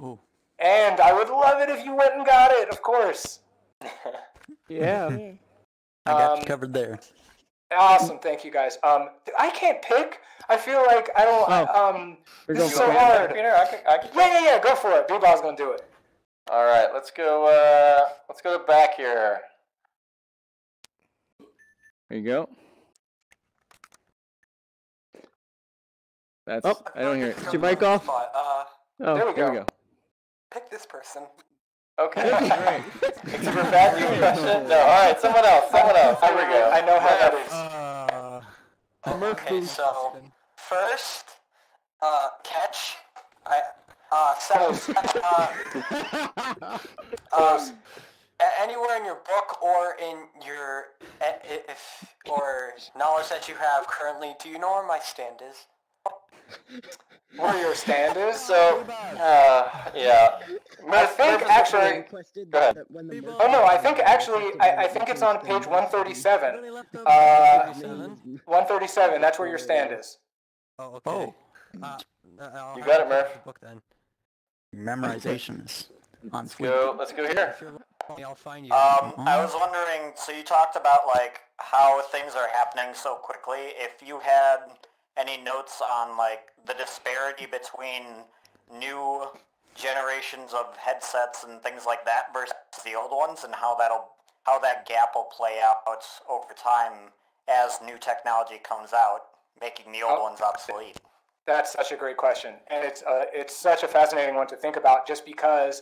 Ooh. And I would love it if you went and got it, of course. Yeah. I got you covered there. Awesome, thank you guys. I can't pick. I feel like I don't. This is so hard. Peter, I can Yeah, go for it. B-Ball's gonna do it. All right, let's go back here. There you go. That's. I don't hear it. Is your mic off? Oh, there we go. Pick this person. Okay. Except for bad question. No, all right, someone else. Here we go. I know how that is. Okay, so first, catch. Anywhere in your book or in your or knowledge that you have currently, do you know where my stand is? Where your stand is? So, yeah. I think actually. Go ahead. Oh no, I think actually, I think it's on page 137. 137. That's where your stand is. Oh, okay. You got it, Murph. Book then. Memorization is on Let's go here. I'll find you. I was wondering, so you talked about like how things are happening so quickly. If you had any notes on like the disparity between new generations of headsets and things like that versus the old ones, and how that gap will play out over time as new technology comes out, making the old ones obsolete. That's such a great question, and it's such a fascinating one to think about. Just because,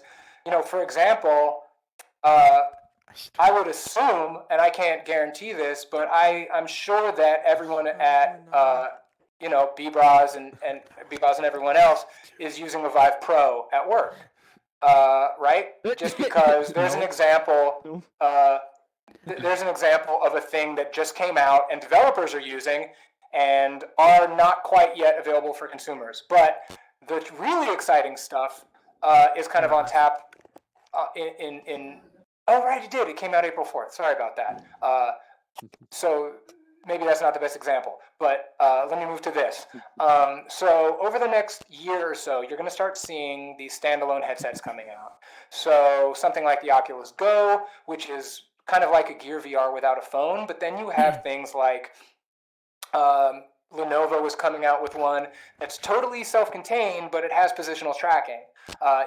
for example, I would assume, and I can't guarantee this, but I'm sure that everyone at B-Bras and B-Bras and everyone else is using a Vive Pro at work, right? Just because there's an example. There's an example of a thing that just came out and developers are using and are not quite yet available for consumers. But the really exciting stuff is kind of on tap oh, right, it did. It came out April 4th. Sorry about that. So maybe that's not the best example, but let me move to this. So over the next year or so, you're going to start seeing these standalone headsets coming out. So something like the Oculus Go, which is kind of like a Gear VR without a phone, but then you have things like Lenovo is coming out with one that's totally self-contained, but it has positional tracking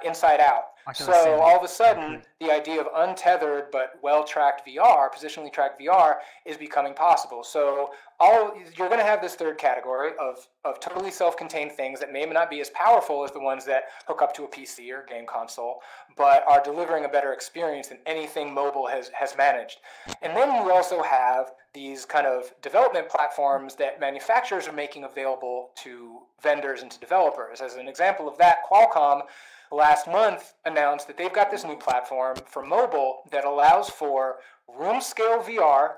inside out. So all of a sudden, the idea of untethered but well-tracked VR, positionally tracked VR, is becoming possible. So you're going to have this third category of totally self-contained things that may not be as powerful as the ones that hook up to a PC or game console, but are delivering a better experience than anything mobile has managed. And then you also have these kind of development platforms that manufacturers are making available to vendors and to developers. As an example of that, Qualcomm last month announced that they've got this new platform for mobile that allows for room-scale VR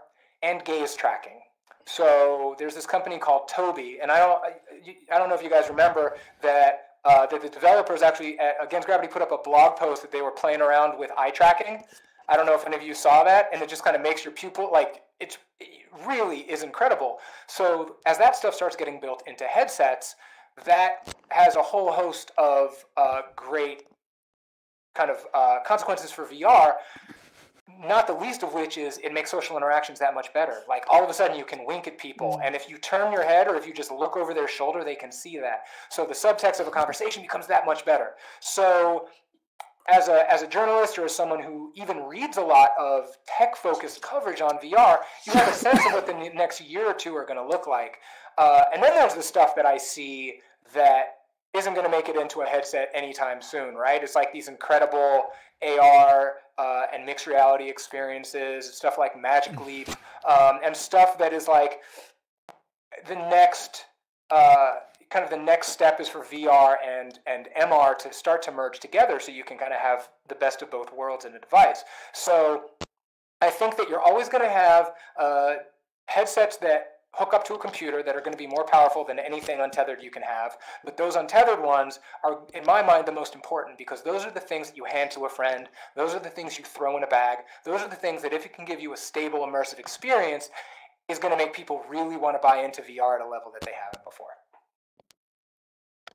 and gaze tracking. So there's this company called Tobii, and I don't know if you guys remember that the developers actually at Against Gravity put up a blog post that they were playing around with eye tracking. I don't know if any of you saw that, and it just kind of makes your pupil, like, it really is incredible. So as that stuff starts getting built into headsets, that has a whole host of great kind of consequences for VR, not the least of which is it makes social interactions that much better. Like, all of a sudden you can wink at people, and if you turn your head or if you just look over their shoulder, they can see that. So the subtext of a conversation becomes that much better. So as a journalist or as someone who even reads a lot of tech-focused coverage on VR, you have a sense of what the next year or two are going to look like. And then there's the stuff that I see that isn't going to make it into a headset anytime soon, right? It's like these incredible AR and mixed reality experiences, stuff like Magic Leap, and stuff that is like, the next the next step is for VR and MR to start to merge together, so you can kind of have the best of both worlds in a device. So I think that you're always going to have headsets that hook up to a computer that are going to be more powerful than anything untethered you can have. But those untethered ones are, in my mind, the most important, because those are the things that you hand to a friend. Those are the things you throw in a bag. Those are the things that, if it can give you a stable, immersive experience, is going to make people really want to buy into VR at a level that they haven't before.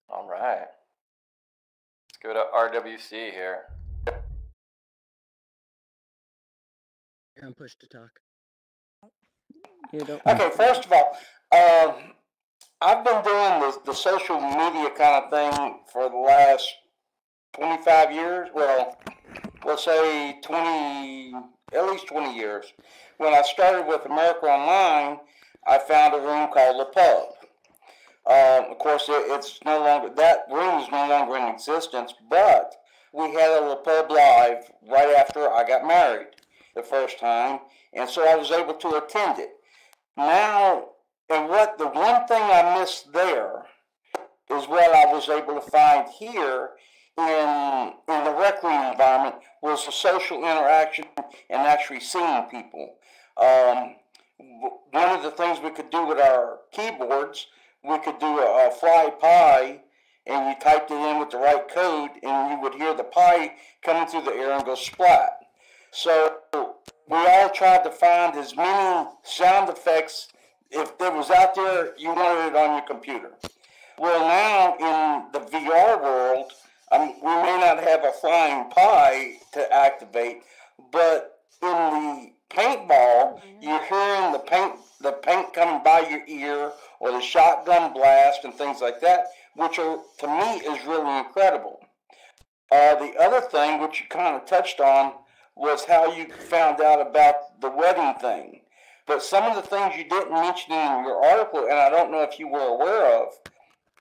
All right. Let's go to RWC here. I'm pushed to talk. Okay, first of all, I've been doing the social media kind of thing for the last 25 years. Well, let's say at least 20 years. When I started with America Online, I found a room called The Pub. Of course, it's no longer, that room is no longer in existence, but we had a Pub Live right after I got married the first time, and so I was able to attend it. Now, and the one thing I missed there is what I was able to find here in the rec room environment was the social interaction and actually seeing people. One of the things we could do with our keyboards, we could do a fly pie, and you typed it in with the right code, and you would hear the pie coming through the air and go splat. So we all tried to find as many sound effects. If there was out there, you wanted it on your computer. Well, now in the VR world, we may not have a flying pie to activate, but in the paintball, you're hearing the paint coming by your ear, or the shotgun blast and things like that, which are, to me, is really incredible. The other thing, which you kind of touched on, was how you found out about the wedding thing. But some of the things you didn't mention in your article, and I don't know if you were aware of,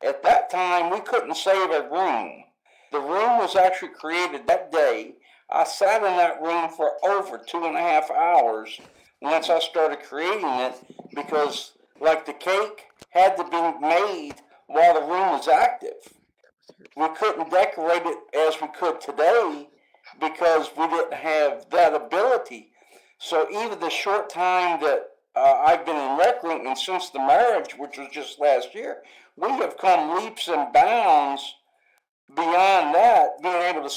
at that time, we couldn't save a room. The room was actually created that day. I sat in that room for over 2.5 hours once I started creating it, because, like, the cake had to be made while the room was active. We couldn't decorate it as we could today because we didn't have that ability. So even the short time that I've been in Rec Room, and since the marriage, which was just last year, we have come leaps and bounds beyond that, being able to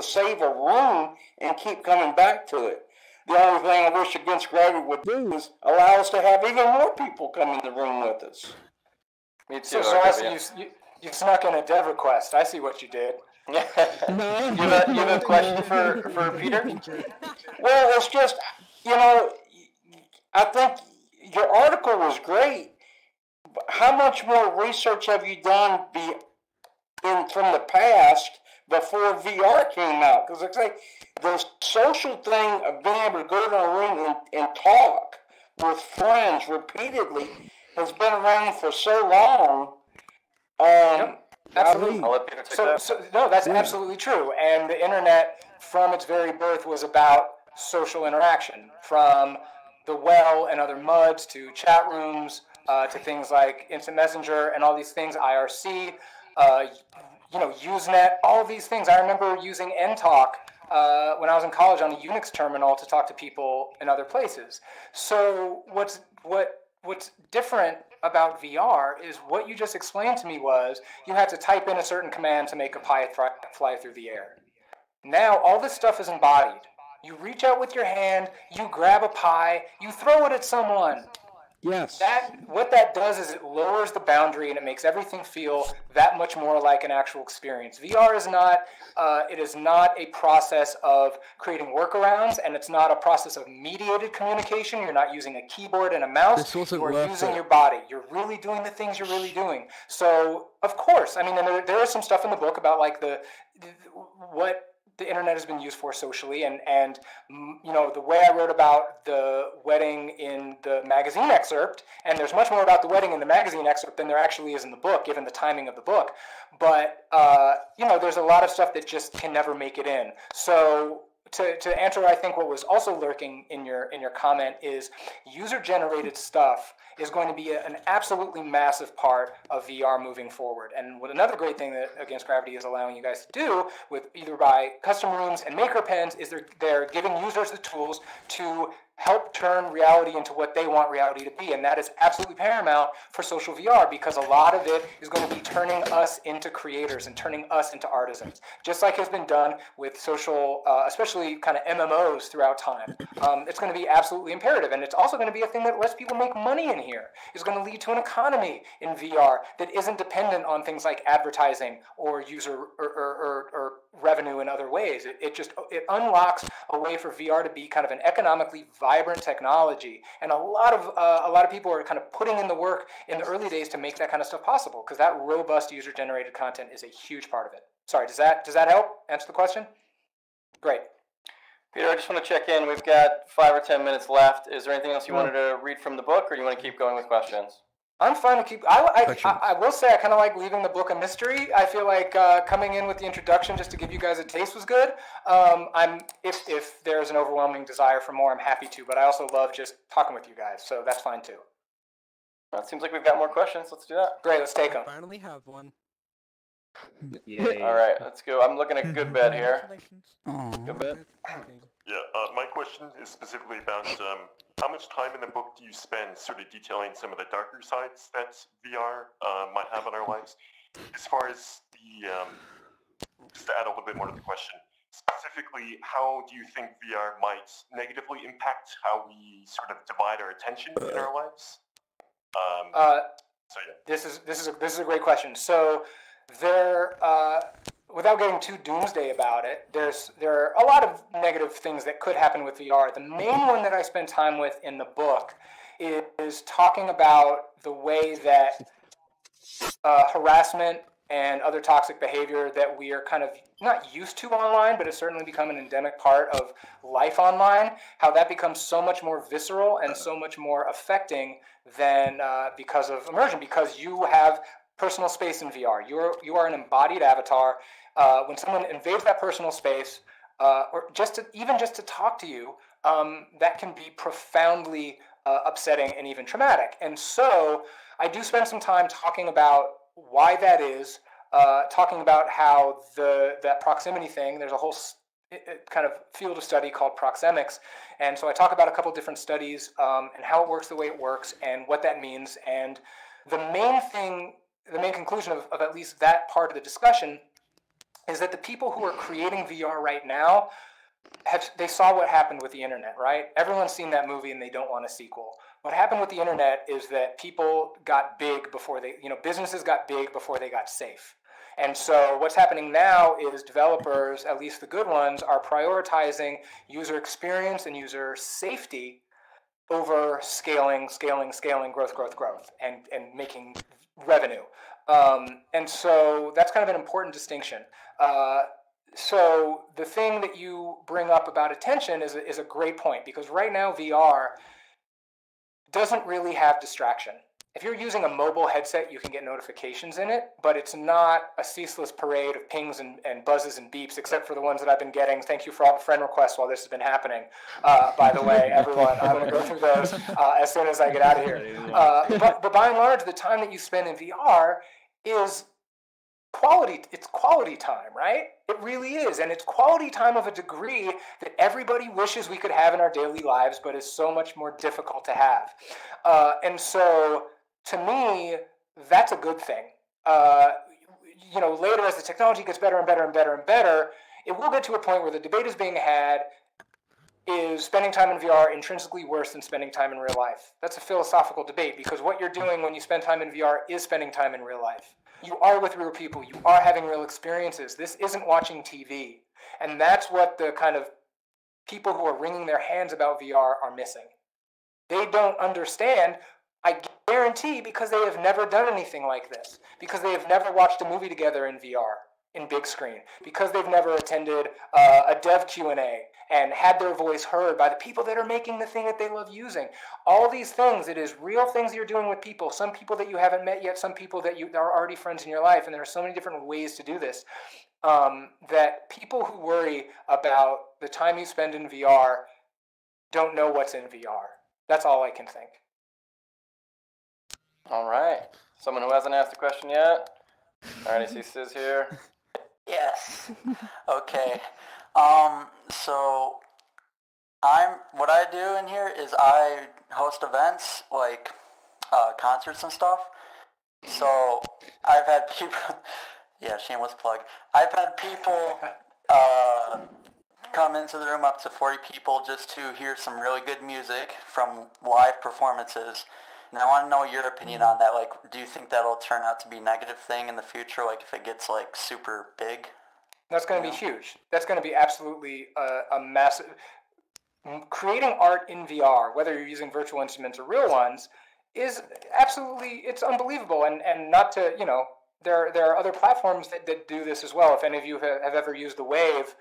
save a room and keep coming back to it. The only thing I wish Against Gravity would do is allow us to have even more people come in the room with us. Me too. So I see you snuck in a dev request. I see what you did. You have a question for Peter? Well, it's just, I think your article was great. How much more research have you done from the past before VR came out? Because like I say, the social thing of being able to go to a room and talk with friends repeatedly has been around for so long. Absolutely. I'll let Peter take that. No, that's absolutely true. And the internet, from its very birth, was about social interaction. From the well and other MUDs to chat rooms to things like Instant Messenger and all these things, IRC, Usenet, all of these things. I remember using NTalk when I was in college on a Unix terminal to talk to people in other places. So what's different about VR is what you just explained to me was you had to type in a certain command to make a pie fly through the air. Now all this stuff is embodied. You reach out with your hand, you grab a pie, you throw it at someone. Yes. What that does is it lowers the boundary and it makes everything feel that much more like an actual experience. VR is not, it is not a process of creating workarounds, and it's not a process of mediated communication. You're not using a keyboard and a mouse. You're using your body. You're really doing the things you're really doing. So, of course, I mean, and there is some stuff in the book about like what the internet has been used for socially, and the way I wrote about the wedding in the magazine excerpt, and there's much more about the wedding in the magazine excerpt than there actually is in the book, given the timing of the book. But there's a lot of stuff that just can never make it in. So to answer, I think what was also lurking in your comment is user-generated stuff is going to be an absolutely massive part of VR moving forward. And what another great thing that Against Gravity is allowing you guys to do, with either by custom rooms and maker pens, is they're giving users the tools to help turn reality into what they want reality to be. And that is absolutely paramount for social VR, because a lot of it is going to be turning us into creators and turning us into artisans, just like has been done with social, especially kind of MMOs throughout time. It's going to be absolutely imperative. And it's also going to be a thing that lets people make money in here. It's going to lead to an economy in VR that isn't dependent on things like advertising or user or revenue in other ways. It unlocks a way for VR to be kind of an economically vibrant technology, and a lot of people are kind of putting in the work in the early days to make that kind of stuff possible, because that robust user-generated content is a huge part of it. Sorry, does that help answer the question? Great. Peter, I just want to check in. We've got 5 or 10 minutes left. Is there anything else you wanted to read from the book, or do you want to keep going with questions? I'm fine to keep. I will say I kind of like leaving the book a mystery. I feel like coming in with the introduction just to give you guys a taste was good. If there's an overwhelming desire for more, I'm happy to. But I also love just talking with you guys, so that's fine too. Well, it seems like we've got more questions. Let's do that. Great, let's take them. I finally have one. All right, let's go. I'm looking at Good Bed here. Good Bed. Yeah, my question is specifically about how much time in the book do you spend sort of detailing some of the darker sides that VR might have on our lives? As far as the, just to add a little bit more to the question, specifically, how do you think VR might negatively impact how we sort of divide our attention in our lives? So yeah. This is a great question. So there, without getting too doomsday about it, there are a lot of negative things that could happen with VR. The main one that I spend time with in the book is talking about the way that harassment and other toxic behavior that we are kind of not used to online, but has certainly become an endemic part of life online, how that becomes so much more visceral and so much more affecting than because of immersion, because you have personal space in VR. You are an embodied avatar. When someone invades that personal space, or just to talk to you, that can be profoundly upsetting and even traumatic. And so I do spend some time talking about why that is, talking about how that proximity thing, there's a whole kind of field of study called proxemics. And so I talk about a couple different studies and how it works the way it works and what that means. And the main conclusion of at least that part of the discussion is that the people who are creating VR right now, they saw what happened with the internet, right? Everyone's seen that movie and they don't want a sequel. What happened with the internet is that people got big before businesses got big before they got safe. And so what's happening now is developers, at least the good ones, are prioritizing user experience and user safety over scaling, growth, and making revenue. And so that's kind of an important distinction. So the thing that you bring up about attention is a great point, because right now VR doesn't really have distraction. If you're using a mobile headset, you can get notifications in it, but it's not a ceaseless parade of pings and buzzes and beeps, except for the ones that I've been getting. Thank you for all the friend requests while this has been happening. By the way, everyone, I'm going to go through those as soon as I get out of here. But by and large, the time that you spend in VR is quality. It's quality time, right? It really is. And it's quality time of a degree that everybody wishes we could have in our daily lives, but is so much more difficult to have. And so, to me, that's a good thing. Later as the technology gets better and better and better and better, it will get to a point where the debate is being had, is spending time in VR intrinsically worse than spending time in real life? That's a philosophical debate, because what you're doing when you spend time in VR is spending time in real life. You are with real people. You are having real experiences. This isn't watching TV. And that's what the kind of people who are wringing their hands about VR are missing. They don't understand, I guarantee, because they have never done anything like this, because they have never watched a movie together in VR. in big screen, because they've never attended a dev Q&A and had their voice heard by the people that are making the thing that they love using. All these things, it is real things you're doing with people, some people that you haven't met yet, some people that are already friends in your life, and there are so many different ways to do this, that people who worry about the time you spend in VR don't know what's in VR. That's all I can think. All right. Someone who hasn't asked a question yet? All right, I see Sis here. Yes. Okay. So what I do in here is I host events like concerts and stuff. So I've had people, yeah, shameless plug. I've had people come into the room, up to 40 people, just to hear some really good music from live performances. And I want to know your opinion on that. Like, do you think that'll turn out to be a negative thing in the future, like if it gets like super big? That's going to be huge. That's going to be absolutely a massive... Creating art in VR, whether you're using virtual instruments or real ones, is absolutely, it's unbelievable. And not to, you know, there are other platforms that do this as well. If any of you have ever used the Wave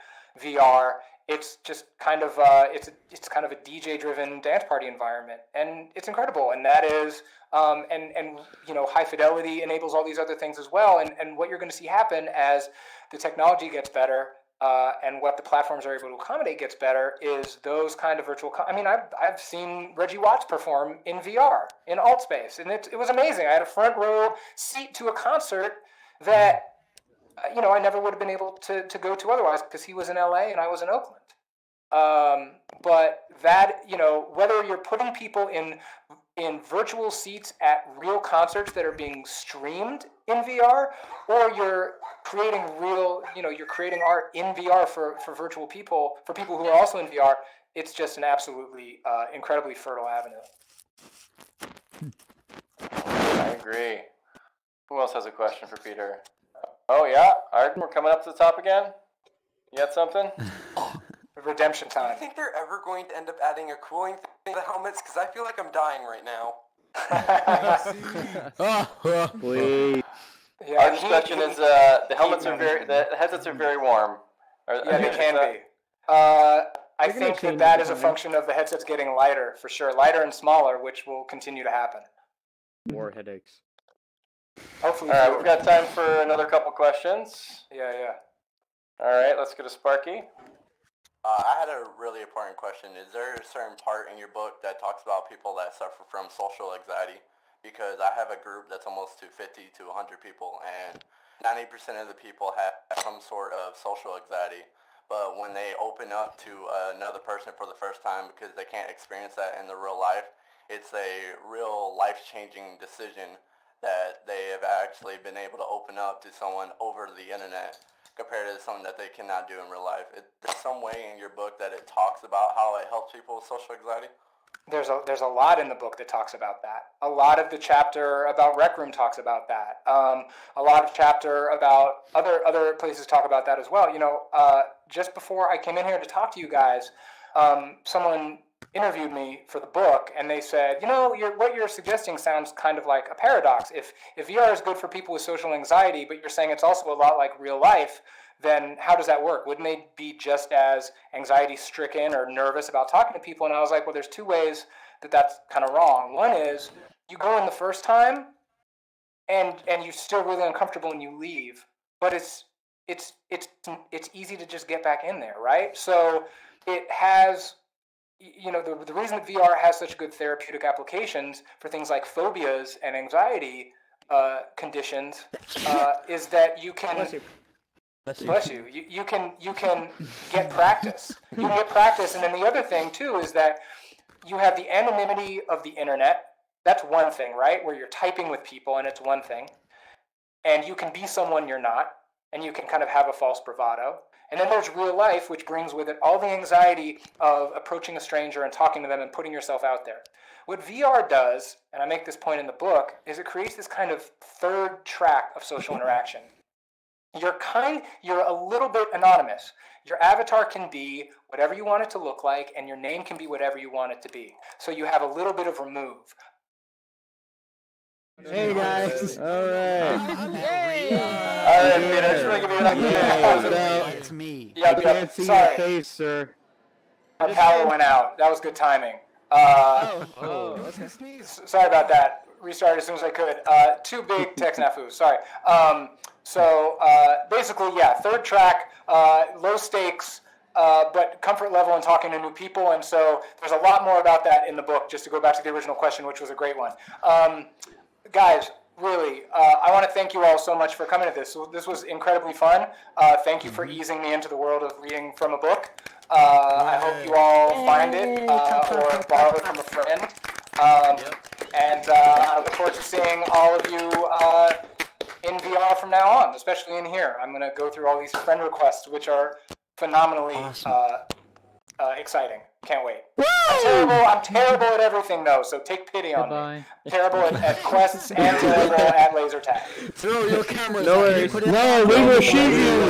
VR, it's just kind of it's kind of a DJ-driven dance party environment, and it's incredible. And that is and you know, high fidelity enables all these other things as well. And what you're going to see happen as the technology gets better and what the platforms are able to accommodate gets better is those kind of virtual. I mean, I've seen Reggie Watts perform in VR in AltSpace, and it was amazing. I had a front row seat to a concert that, you know, I never would have been able to go to otherwise, because he was in LA and I was in Oakland. But that, you know, whether you're putting people in virtual seats at real concerts that are being streamed in VR, or you're creating real, you know, you're creating art in VR for virtual people, for people who are also in VR, it's just an absolutely incredibly fertile avenue. I agree. Who else has a question for Peter? Oh, yeah? Arden, we're coming up to the top again? You got something? Redemption time. Do you think they're ever going to end up adding a cooling thing to the helmets? Because I feel like I'm dying right now. Please. Yeah, Arden's question is, the headsets are very warm. Yeah, they can be. I think that is a function of the headsets getting lighter, for sure. Lighter and smaller, which will continue to happen. More headaches. Hopefully. All right, we've got time for another couple questions. Yeah. All right, let's go to Sparky. I had a really important question. Is there a certain part in your book that talks about people that suffer from social anxiety? Because I have a group that's almost to 50 to 100 people, and 90% of the people have some sort of social anxiety. But when they open up to another person for the first time, because they can't experience that in the real life, it's a real life-changing decision that they have actually been able to open up to someone over the internet, compared to something that they cannot do in real life. There's some way in your book that it talks about how it helps people with social anxiety? There's a lot in the book that talks about that. A lot of the chapter about Rec Room talks about that. A lot of chapter about other places talk about that as well. You know, just before I came in here to talk to you guys, someone interviewed me for the book, and they said, you know, what you're suggesting sounds kind of like a paradox. If VR is good for people with social anxiety, but you're saying it's also a lot like real life, then how does that work? Wouldn't they be just as anxiety-stricken or nervous about talking to people? And I was like, well, there's two ways that's kind of wrong. One is you go in the first time, and you're still really uncomfortable, and you leave, but it's easy to just get back in there, right? So it has, you know, the reason that VR has such good therapeutic applications for things like phobias and anxiety conditions is that you can... Bless you. You can get practice. You can get practice, and then the other thing too is that you have the anonymity of the internet. That's one thing, right? Where you're typing with people, and it's one thing, and you can be someone you're not, and you can kind of have a false bravado. And then there's real life, which brings with it all the anxiety of approaching a stranger and talking to them and putting yourself out there. What VR does, and I make this point in the book, is it creates this kind of third track of social interaction. You're a little bit anonymous. Your avatar can be whatever you want it to look like, and your name can be whatever you want it to be. So you have a little bit of remove. Hey guys. All right. Alright, Peter, I just want to give you an It's me. I can't see your face, sir. Our power went out. That was good timing. Sorry about that. Restarted as soon as I could. Two big tech snafus. Sorry. Basically, yeah, third track, low stakes, but comfort level in talking to new people, and so there's a lot more about that in the book, just to go back to the original question, which was a great one. Guys, really, I want to thank you all so much for coming to this. This was incredibly fun. Thank you for easing me into the world of reading from a book. I hope you all find it or borrow it from a friend. And I look forward to seeing all of you in VR from now on, especially in here. I'm going to go through all these friend requests, which are phenomenally exciting. Can't wait. I'm terrible at everything, though, so take pity on me. Terrible at quests and terrible at laser tag. Throw your cameras. No worries. No, we will shoot you.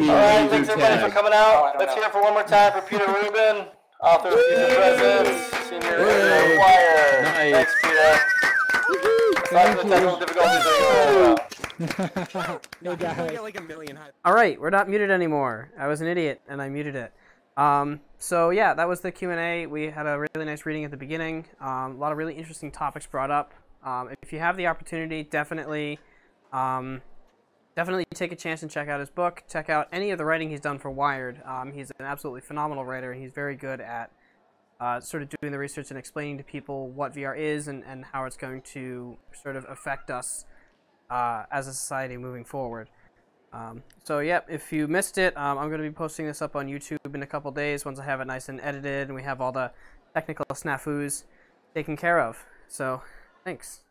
Alright, thanks everybody for coming out. Let's hear it for one more time for Peter Rubin, author of Future Presence, senior editor at Wired. Nice. Thanks, Peter. Sorry for the technical difficulties. Alright, we're not muted anymore. I was an idiot, and I muted it. So yeah, that was the Q&A. We had a really nice reading at the beginning. A lot of really interesting topics brought up. If you have the opportunity, definitely take a chance and check out his book. Check out any of the writing he's done for Wired. He's an absolutely phenomenal writer, and he's very good at sort of doing the research and explaining to people what VR is and how it's going to sort of affect us as a society moving forward. So yeah, if you missed it, I'm going to be posting this up on YouTube in a couple days once I have it nice and edited and we have all the technical snafus taken care of. So, thanks.